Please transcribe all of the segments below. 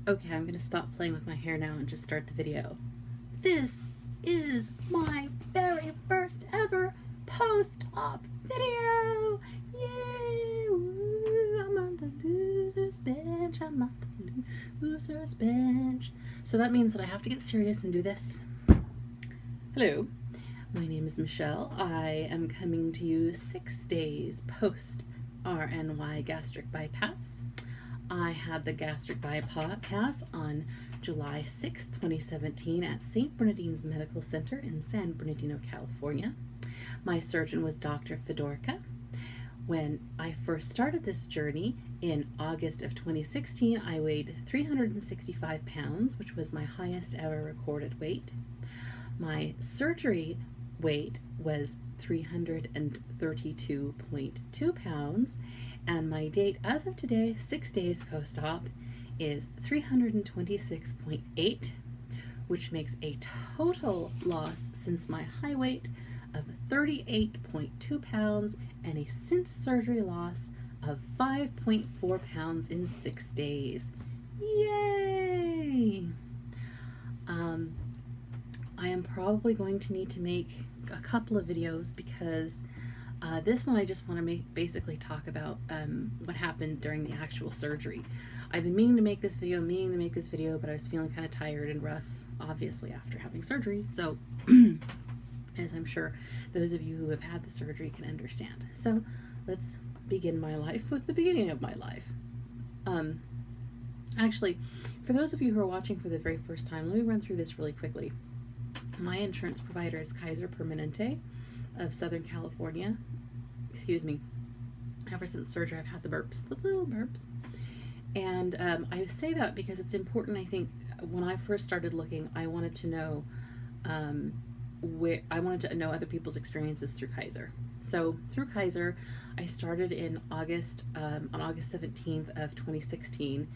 Okay, I'm gonna stop playing with my hair now and just start the video. This is my very first ever post-op video! Yay! Woo, I'm on the loser's bench, I'm on the loser's bench. So that means that I have to get serious and do this. Hello, my name is Michelle. I am coming to you 6 days post RNY Gastric Bypass. I had the gastric bypass on July 6, 2017 at St. Bernardine's Medical Center in San Bernardino, California. My surgeon was Dr. Fedorka. When I first started this journey in August of 2016, I weighed 365 pounds, which was my highest ever recorded weight. My surgery weight was 332.2 pounds, and my date as of today, 6 days post-op, is 326.8, which makes a total loss since my high weight of 38.2 pounds and a since surgery loss of 5.4 pounds in 6 days. Yay! I am probably going to need to make a couple of videos because this one I just want to basically talk about what happened during the actual surgery. I've been meaning to make this video, but I was feeling kind of tired and rough, obviously, after having surgery. So, as I'm sure those of you who have had the surgery can understand. So, let's begin my life with the beginning of my life. Actually, for those of you who are watching for the very first time, let me run through this really quickly. My insurance provider is Kaiser Permanente of Southern California. Excuse me. Ever since surgery, I've had the burps, the little burps. And I say that because it's important. I think when I first started looking, I wanted to know other people's experiences through Kaiser. So through Kaiser, I started in August, on August 17th of 2016,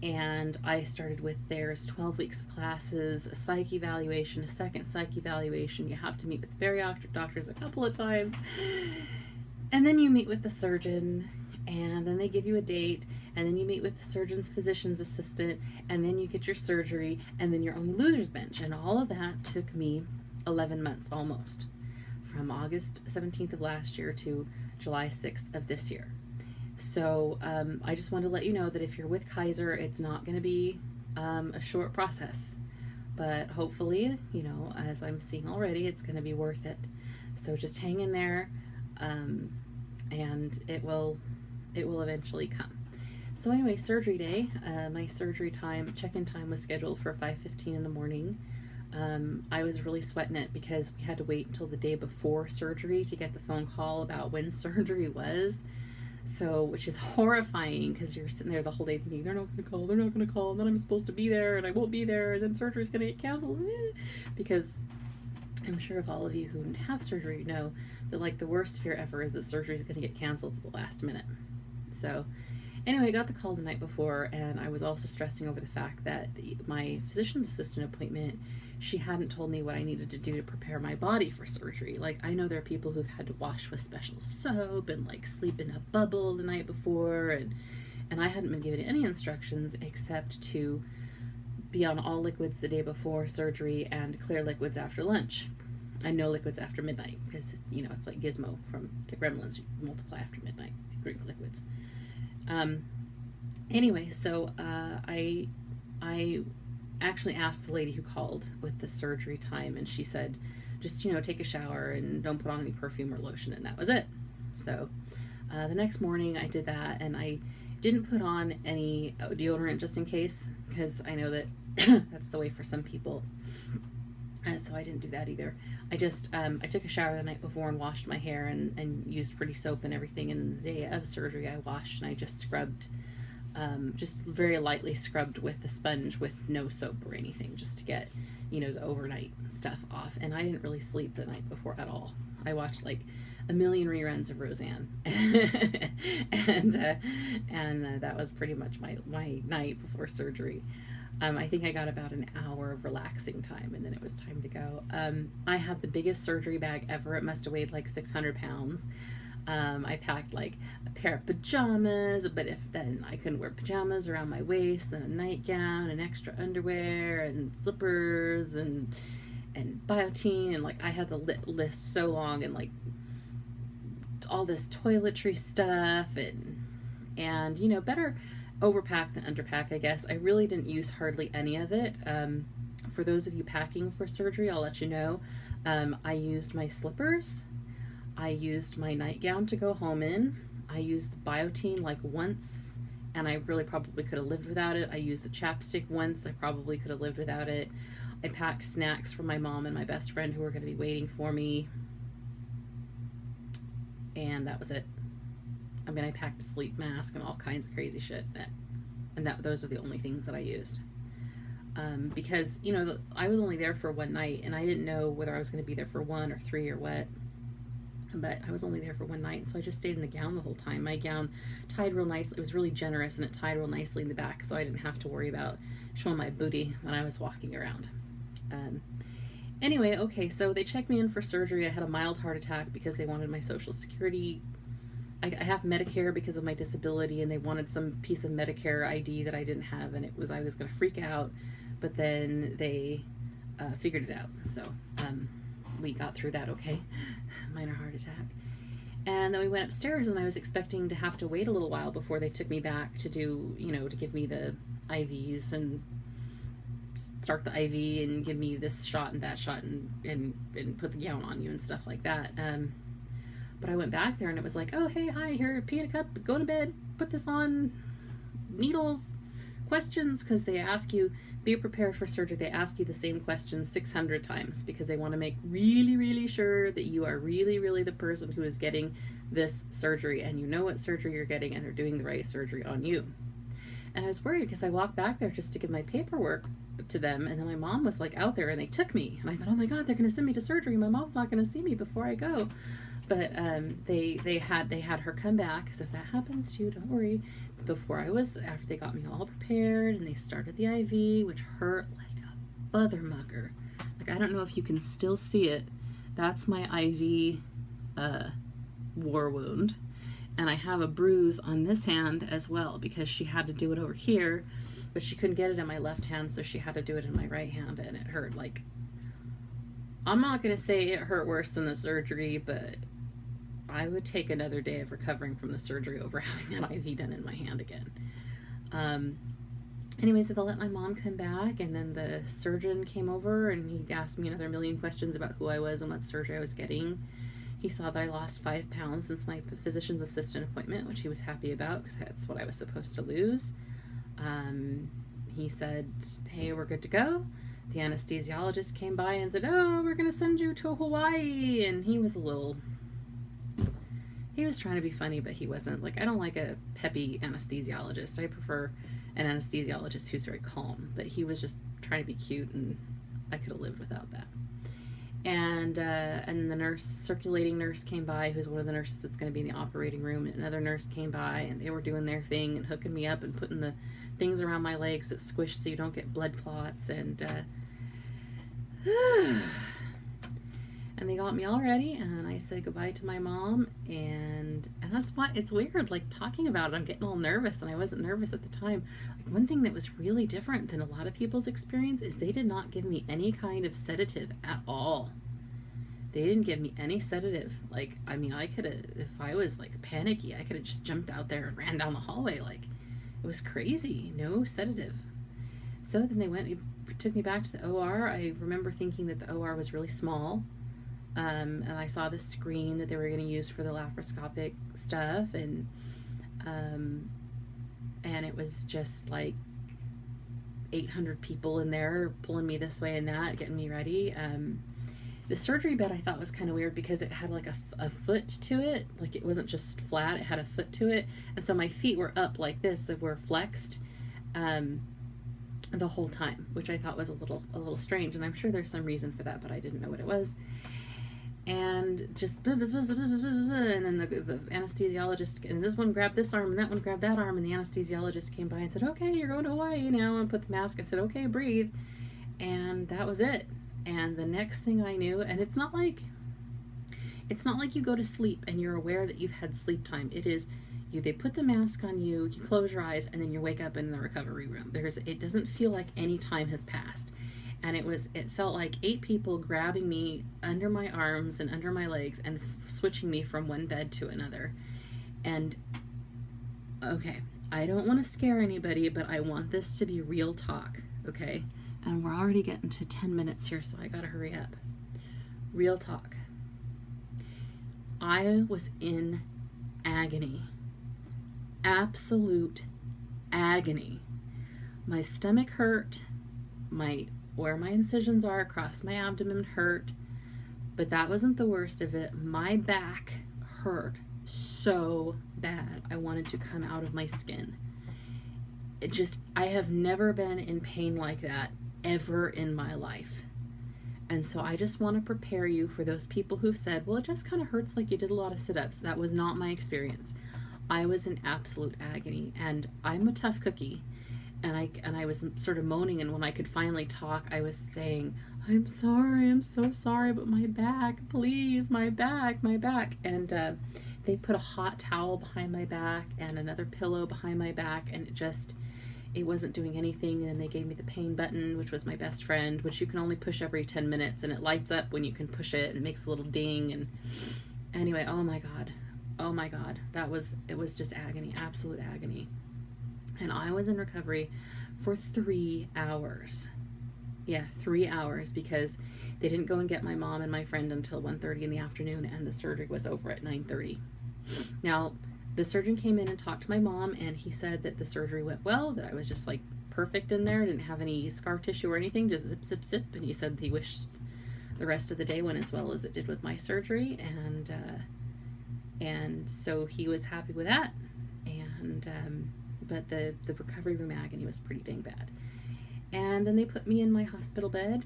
and I started with there's 12 weeks of classes, a psych evaluation, a second psych evaluation. You have to meet with the bariatric doctors a couple of times, and then you meet with the surgeon, and then they give you a date, and then you meet with the surgeon's physician's assistant, and then you get your surgery, and then you're on the loser's bench. And all of that took me 11 months almost, from August 17th of last year to July 6th of this year. So I just wanted to let you know that if you're with Kaiser, it's not going to be a short process, but hopefully, you know, as I'm seeing already, it's going to be worth it. So just hang in there, and it will eventually come. So anyway, surgery day, my surgery time, check-in time was scheduled for 5:15 in the morning. I was really sweating it because we had to wait until the day before surgery to get the phone call about when surgery was. So, which is horrifying because you're sitting there the whole day thinking, they're not going to call, and then I'm supposed to be there, and I won't be there, and then surgery's going to get canceled. Because I'm sure if all of you who have surgery know that, like, the worst fear ever is that surgery is going to get canceled at the last minute. So, anyway, I got the call the night before, and I was also stressing over the fact that my physician's assistant appointment, she hadn't told me what I needed to do to prepare my body for surgery. Like, I know there are people who've had to wash with special soap and, like, sleep in a bubble the night before, and I hadn't been given any instructions except to be on all liquids the day before surgery and clear liquids after lunch. And no liquids after midnight, because, you know, it's like Gizmo from the Gremlins. You multiply after midnight, drink liquids. Anyway, so I actually asked the lady who called with the surgery time, and she said, just, you know, take a shower and don't put on any perfume or lotion, and that was it. So the next morning I did that, and I didn't put on any deodorant just in case, because I know that that's the way for some people. So I didn't do that either. I just I took a shower the night before and washed my hair and used pretty soap and everything, and the day of surgery I washed and I just scrubbed, just very lightly scrubbed with the sponge with no soap or anything, just to get, you know, the overnight stuff off. And I didn't really sleep the night before at all. I watched like a million reruns of Roseanne, and that was pretty much my night before surgery. I think I got about an hour of relaxing time, and then it was time to go. I had the biggest surgery bag ever. It must have weighed like 600 pounds. I packed like a pair of pajamas, but if then I couldn't wear pajamas around my waist, then a nightgown and extra underwear and slippers and biotine, and like I had the list so long, and like all this toiletry stuff, and you know, better overpack than underpack, I guess. I really didn't use hardly any of it. For those of you packing for surgery, I'll let you know. I used my slippers. I used my nightgown to go home in. I used the biotine like once, and I really probably could have lived without it. I used the chapstick once. I probably could have lived without it. I packed snacks for my mom and my best friend who were going to be waiting for me. And that was it. I mean, I packed a sleep mask and all kinds of crazy shit. And those are the only things that I used. Because, you know, I was only there for one night, and I didn't know whether I was going to be there for 1 or 3 or what. But I was only there for one night, so I just stayed in the gown the whole time. My gown tied real nice. It was really generous, and it tied real nicely in the back, so I didn't have to worry about showing my booty when I was walking around. Anyway, okay, so they checked me in for surgery. I had a mild heart attack because they wanted my Social Security. I have Medicare because of my disability, and they wanted some piece of Medicare ID that I didn't have, and I was going to freak out, but then they figured it out. So we got through that okay. Minor heart attack. And then we went upstairs, and I was expecting to have to wait a little while before they took me back to do, you know, to give me the IVs and start the IV and give me this shot and that shot and put the gown on you and stuff like that. But I went back there, and it was like, oh, hey, hi, here, pee in a cup, go to bed, put this on, needles, questions, because they ask you, be prepared for surgery. They ask you the same questions 600 times because they want to make really, really sure that you are really, really the person who is getting this surgery, and you know what surgery you're getting, and they're doing the right surgery on you. And I was worried because I walked back there just to give my paperwork to them, and then my mom was like out there, and they took me, and I thought, oh my god, they're going to send me to surgery. My mom's not going to see me before I go. But they had her come back, because if that happens to you, don't worry. After they got me all prepared, and they started the IV, which hurt like a mother mucker. Like, I don't know if you can still see it. That's my IV war wound. And I have a bruise on this hand as well, because she had to do it over here, but she couldn't get it in my left hand, so she had to do it in my right hand, and it hurt. Like, I'm not going to say it hurt worse than the surgery, but I would take another day of recovering from the surgery over having that IV done in my hand again. Anyway, so they'll let my mom come back, and then the surgeon came over, and he asked me another million questions about who I was and what surgery I was getting. He saw that I lost 5 pounds since my physician's assistant appointment, which he was happy about because that's what I was supposed to lose. He said, hey, we're good to go. The anesthesiologist came by and said, oh, we're going to send you to Hawaii. And he was trying to be funny, but he wasn't. Like, I don't like a peppy anesthesiologist. I prefer an anesthesiologist who's very calm. But he was just trying to be cute, and I could have lived without that. And the circulating nurse came by, who's one of the nurses that's going to be in the operating room. And another nurse came by, and they were doing their thing and hooking me up and putting the things around my legs that squish so you don't get blood clots. And and they got me all ready, and I said goodbye to my mom, and that's why it's weird, like, talking about it, I'm getting all nervous, and I wasn't nervous at the time. Like, one thing that was really different than a lot of people's experience is they did not give me any kind of sedative at all. They didn't give me any sedative. Like, I mean, I could have, if I was, like, panicky, I could have just jumped out there and ran down the hallway. Like, it was crazy. No sedative. So then they took me back to the OR. I remember thinking that the OR was really small. And I saw the screen that they were going to use for the laparoscopic stuff, and it was just like 800 people in there pulling me this way and that, getting me ready. The surgery bed I thought was kind of weird because it had like a foot to it. Like, it wasn't just flat, it had a foot to it. And so my feet were up like this, that were flexed the whole time, which I thought was a little strange. And I'm sure there's some reason for that, but I didn't know what it was. And just and then the anesthesiologist, and this one grabbed this arm and that one grabbed that arm, and the anesthesiologist came by and said, okay, you're going to Hawaii now, and put the mask. I said, okay, breathe. And that was it. And the next thing I knew, and it's not like, It's not like you go to sleep and you're aware that you've had sleep time. It is they put the mask on you, you close your eyes, and then you wake up in the recovery room. It doesn't feel like any time has passed. And it felt like 8 people grabbing me under my arms and under my legs and switching me from one bed to another. And okay, I don't want to scare anybody, but I want this to be real talk, okay? And we're already getting to 10 minutes here, so I gotta hurry up. Real talk. I was in agony. Absolute agony. My stomach hurt, where my incisions are across my abdomen hurt, but that wasn't the worst of it. My back hurt so bad. I wanted to come out of my skin. I have never been in pain like that ever in my life. And so I just want to prepare you for those people who've said, well, it just kind of hurts like you did a lot of sit-ups. That was not my experience. I was in absolute agony, and I'm a tough cookie, and I was sort of moaning, and when I could finally talk, I was saying, I'm so sorry, but my back, please, my back, and they put a hot towel behind my back and another pillow behind my back, and it wasn't doing anything. And they gave me the pain button, which was my best friend, which you can only push every 10 minutes, and it lights up when you can push it, and it makes a little ding, and anyway, oh my god, it was just agony, absolute agony. And I was in recovery for 3 hours. Yeah, 3 hours, because they didn't go and get my mom and my friend until 1:30 in the afternoon, and the surgery was over at 9:30. Now, the surgeon came in and talked to my mom, and he said that the surgery went well, that I was just like perfect in there, didn't have any scar tissue or anything, just zip, zip, zip, and he said he wished the rest of the day went as well as it did with my surgery, and so he was happy with that, but the recovery room agony was pretty dang bad. And then they put me in my hospital bed,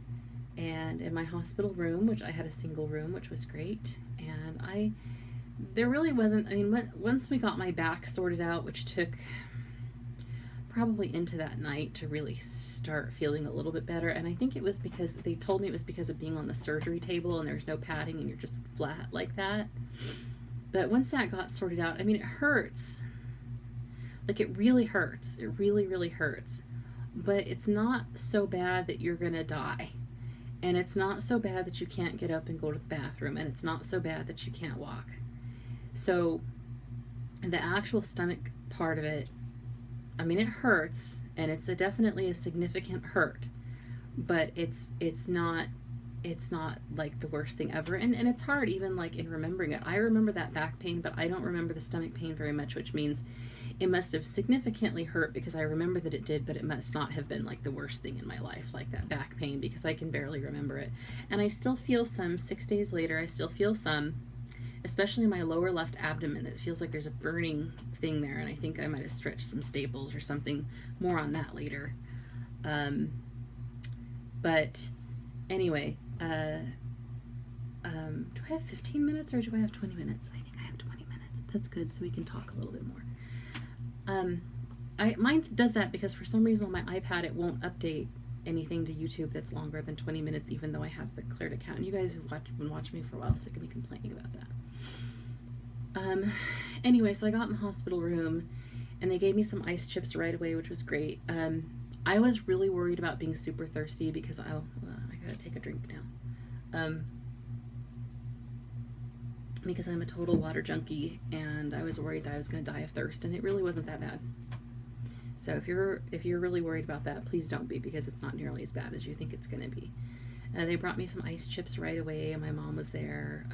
and in my hospital room, which I had a single room, which was great, and there really wasn't, once we got my back sorted out, which took probably into that night to really start feeling a little bit better, and I think it was because they told me it was because of being on the surgery table and there's no padding and you're just flat like that. But once that got sorted out, it hurts. Like, it really hurts. It really, really hurts. But it's not so bad that you're gonna die. And it's not so bad that you can't get up and go to the bathroom. And it's not so bad that you can't walk. So the actual stomach part of it, it hurts. And it's definitely a significant hurt. But it's not like the worst thing ever, and it's hard even like in remembering it. I remember that back pain, but I don't remember the stomach pain very much, which means it must have significantly hurt, because I remember that it did, but it must not have been like the worst thing in my life, like that back pain, because I can barely remember it. And I still feel some 6 days later. I still feel some, especially in my lower left abdomen. It feels like there's a burning thing there, and I think I might have stretched some staples or something. More on that later. But anyway, do I have 15 minutes or do I have 20 minutes? I think I have 20 minutes. That's good, so we can talk a little bit more. Mine does that because for some reason on my iPad it won't update anything to YouTube that's longer than 20 minutes, even though I have the cleared account. And you guys have been watching me for a while, so I can be complaining about that. Anyway, so I got in the hospital room, and they gave me some ice chips right away, which was great. I was really worried about being super thirsty because I gotta take a drink now. Because I'm a total water junkie, and I was worried that I was going to die of thirst, and it really wasn't that bad. So if you're really worried about that, please don't be, because it's not nearly as bad as you think it's going to be. They brought me some ice chips right away, and my mom was there.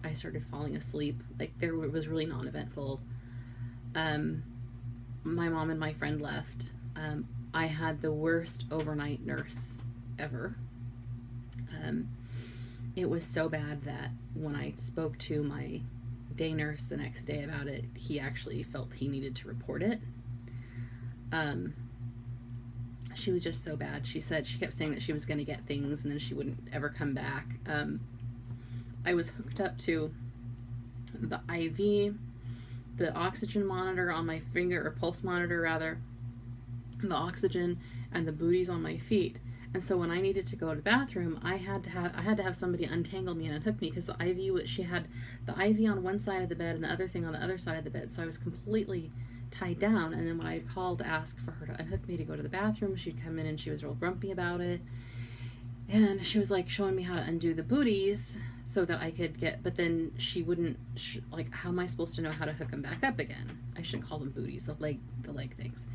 I started falling asleep. Like, it was really non-eventful. My mom and my friend left. I had the worst overnight nurse ever. It was so bad that when I spoke to my day nurse the next day about it, he actually felt he needed to report it. She was just so bad. She kept saying that she was going to get things and then she wouldn't ever come back. I was hooked up to the IV, the oxygen monitor on my finger, or pulse monitor rather, the oxygen, and the booties on my feet. And so when I needed to go to the bathroom, I had to have somebody untangle me and unhook me, because the IV, she had the IV on one side of the bed and the other thing on the other side of the bed. So I was completely tied down. And then when I called to ask for her to unhook me to go to the bathroom, she'd come in and she was real grumpy about it. And she was like showing me how to undo the booties so that I could get, but then she wouldn't, like, how am I supposed to know how to hook them back up again? I shouldn't call them booties, the leg things.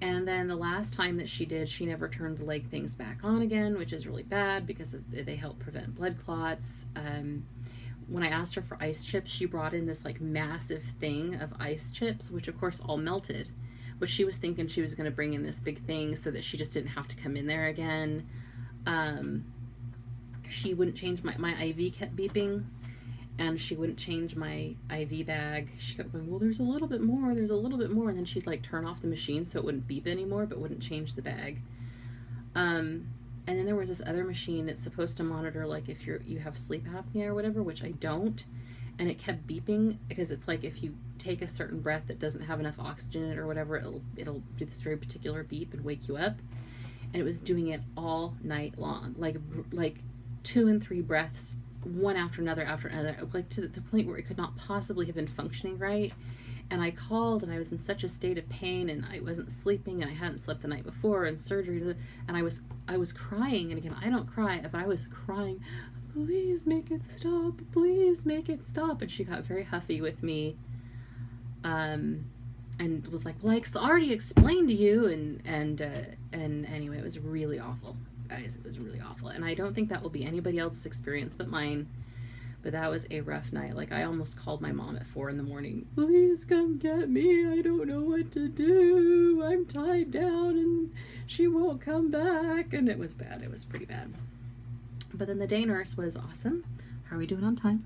And then the last time that she did, she never turned the leg things back on again, which is really bad because they help prevent blood clots. When I asked her for ice chips, she brought in this like massive thing of ice chips, which of course all melted. But she was thinking she was going to bring in this big thing so that she just didn't have to come in there again. She wouldn't change my IV kept beeping, and she wouldn't change my IV bag. She kept going, well, there's a little bit more, there's a little bit more. And then she'd like turn off the machine so it wouldn't beep anymore, but wouldn't change the bag. And then there was this other machine that's supposed to monitor like if you have sleep apnea or whatever, which I don't. And it kept beeping because it's like if you take a certain breath that doesn't have enough oxygen in it or whatever, it'll do this very particular beep and wake you up. And it was doing it all night long, like 2 and 3 breaths, one after another, like to the point where it could not possibly have been functioning right. And I called, and I was in such a state of pain, and I wasn't sleeping, and I hadn't slept the night before, and surgery, and I was crying. And again, I don't cry, but I was crying, please make it stop, please make it stop. And she got very huffy with me, and was like, well, I already explained to you, and anyway, it was really awful, guys. It was really awful, and I don't think that will be anybody else's experience but mine. But that was a rough night. Like, I almost called my mom at 4 in the morning. Please come get me. I don't know what to do. I'm tied down and she won't come back. And it was bad. It was pretty bad. But then the day nurse was awesome. How are we doing on time?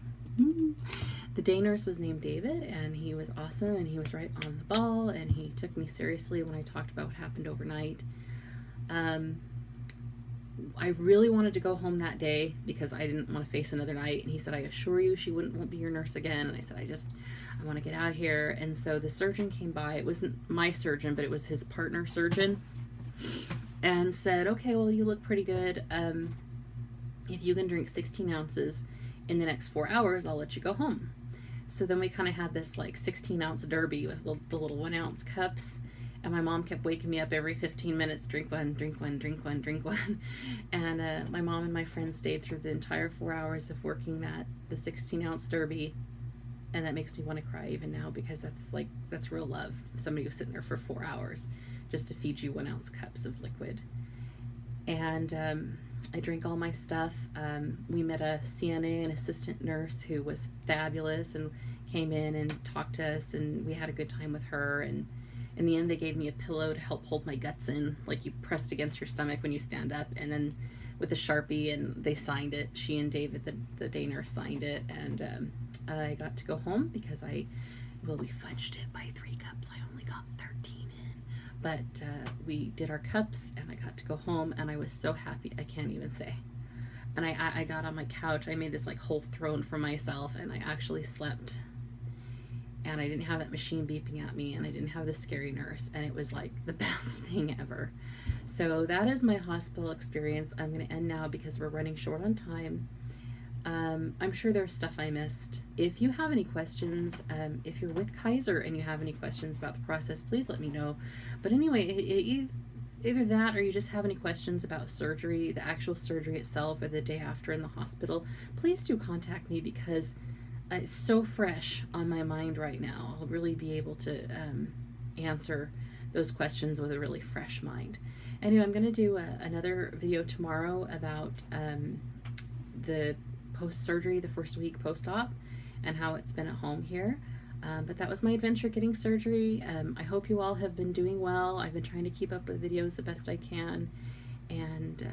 The day nurse was named David, and he was awesome, and he was right on the ball, and he took me seriously when I talked about what happened overnight. I really wanted to go home that day because I didn't want to face another night. And he said, I assure you she won't be your nurse again. And I said, I want to get out of here. And so the surgeon came by. It wasn't my surgeon, but it was his partner surgeon, and said, okay, well, you look pretty good. If you can drink 16 ounces in the next 4 hours, I'll let you go home. So then we kind of had this like 16-ounce derby with the little 1-ounce cups. And my mom kept waking me up every 15 minutes, drink one, drink one, drink one, drink one. And my mom and my friend stayed through the entire 4 hours of working the 16-ounce derby. And that makes me want to cry even now, because that's real love. Somebody was sitting there for 4 hours just to feed you 1-ounce cups of liquid. And I drank all my stuff. We met a CNA, an assistant nurse, who was fabulous and came in and talked to us, and we had a good time with her. And in the end, they gave me a pillow to help hold my guts in, like you pressed against your stomach when you stand up, and then with a Sharpie, and they signed it. She and David, the day nurse, signed it, and I got to go home because we fudged it by 3 cups. I only got 13 in, but we did our cups, and I got to go home, and I was so happy I can't even say. And I got on my couch. I made this like whole throne for myself, and I actually slept. And I didn't have that machine beeping at me, and I didn't have the scary nurse, and it was like the best thing ever. So that is my hospital experience. I'm going to end now because we're running short on time. I'm sure there's stuff I missed. If you have any questions, if you're with Kaiser and you have any questions about the process, please let me know. But anyway, either that, or you just have any questions about surgery, the actual surgery itself, or the day after in the hospital, please do contact me, because it's so fresh on my mind right now. I'll really be able to answer those questions with a really fresh mind. Anyway, I'm going to do another video tomorrow about the post-surgery, the first week post-op, and how it's been at home here. But that was my adventure getting surgery. I hope you all have been doing well. I've been trying to keep up with videos the best I can. And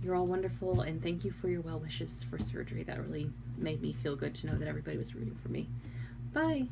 you're all wonderful, and thank you for your well wishes for surgery. That really made me feel good to know that everybody was rooting for me. Bye.